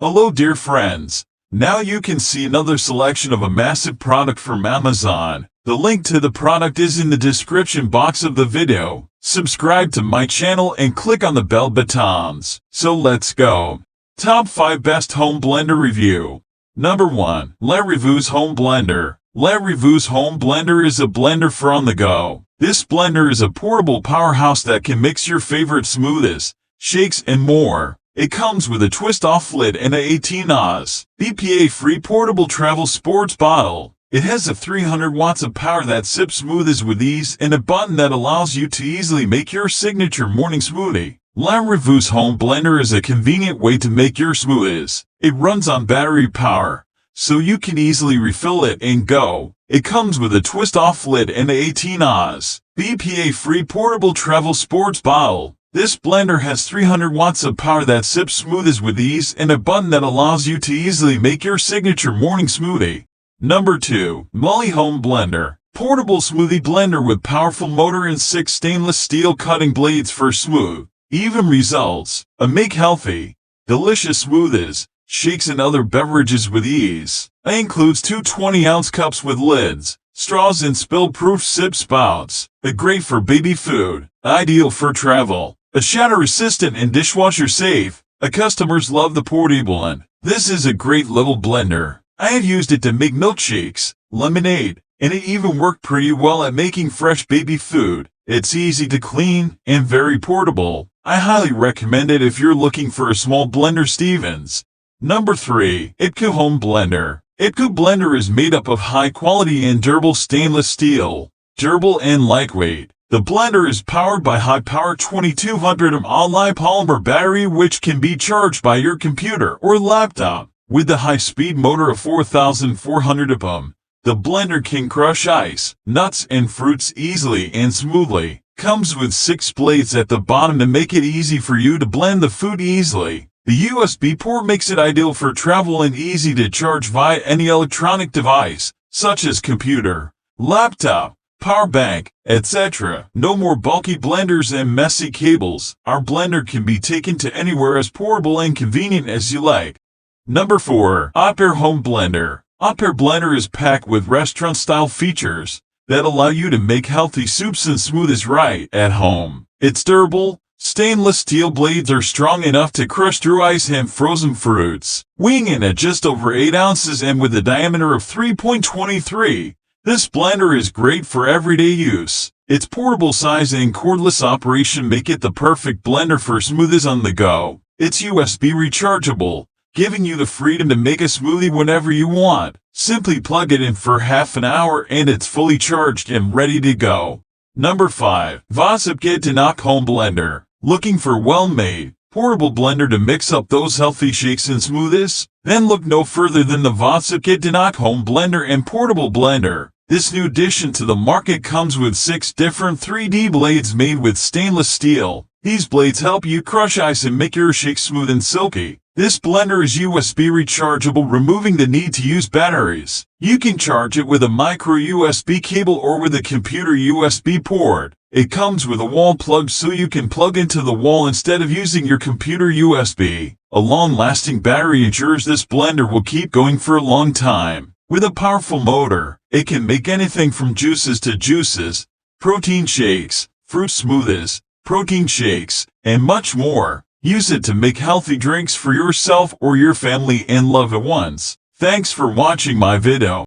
Hello dear friends. Now you can see another selection of a massive product from Amazon. The link to the product is in the description box of the video. Subscribe to my channel and click on the bell buttons. So let's go. Top 5 Best Home Blender Review. Number 1. REVEUSE Home Blender. REVEUSE Home Blender is a blender for on the go. This blender is a portable powerhouse that can mix your favorite smoothies, shakes, and more. It comes with a twist-off lid and a 18 Oz BPA-free portable travel sports bottle. It has a 300 watts of power that sips smoothies with ease and a button that allows you to easily make your signature morning smoothie. REVEUSE Home Blender is a convenient way to make your smoothies. It runs on battery power, so you can easily refill it and go. It comes with a twist-off lid and a 18 Oz BPA-free portable travel sports bottle. This blender has 300 watts of power that sips smoothies with ease and a button that allows you to easily make your signature morning smoothie. Number 2. MULLI Home Blender. Portable smoothie blender with powerful motor and 6 stainless steel cutting blades for smooth, even results. Make healthy, delicious smoothies, shakes, and other beverages with ease. It includes 2 20-ounce cups with lids, straws, and spill-proof sip spouts. Great for baby food, ideal for travel. Shatter-resistant and dishwasher-safe. Customers love the portable one. This is a great little blender. I have used it to make milkshakes, lemonade, and it even worked pretty well at making fresh baby food. It's easy to clean and very portable. I highly recommend it if you're looking for a small blender. Stevens. Number 3. YPCOO Home Blender. YPCOO blender is made up of high-quality and durable stainless steel. Durable and lightweight. The blender is powered by high-power 2200 mAh polymer battery which can be charged by your computer or laptop. With the high-speed motor of 4400 ohm, the blender can crush ice, nuts, and fruits easily and smoothly. Comes with 6 blades at the bottom to make it easy for you to blend the food easily. The USB port makes it ideal for travel and easy to charge via any electronic device, such as computer, laptop, power bank, etc. No more bulky blenders and messy cables. Our blender can be taken to anywhere as portable and convenient as you like. Number 4. OTPEIR Home Blender. OTPEIR blender is packed with restaurant-style features that allow you to make healthy soups and smoothies right at home. It's durable. Stainless steel blades are strong enough to crush through ice and frozen fruits. Weighing in at just over 8 ounces and with a diameter of 3.23, this blender is great for everyday use. Its portable size and cordless operation make it the perfect blender for smoothies on the go. It's USB rechargeable, giving you the freedom to make a smoothie whenever you want. Simply plug it in for half an hour and it's fully charged and ready to go. Number 5. VOTSUPKIDINOK Home Blender. Looking for well-made, portable blender to mix up those healthy shakes and smoothies? Then look no further than the VOTSUPKIDINOK Home Blender and Portable Blender. This new addition to the market comes with 6 different 3D blades made with stainless steel. These blades help you crush ice and make your shake smooth and silky. This blender is USB rechargeable, removing the need to use batteries. You can charge it with a micro USB cable or with a computer USB port. It comes with a wall plug so you can plug into the wall instead of using your computer USB. A long-lasting battery ensures this blender will keep going for a long time. With a powerful motor, it can make anything from juices to juices, protein shakes, fruit smoothies, protein shakes, and much more. Use it to make healthy drinks for yourself or your family and loved ones. Thanks for watching my video.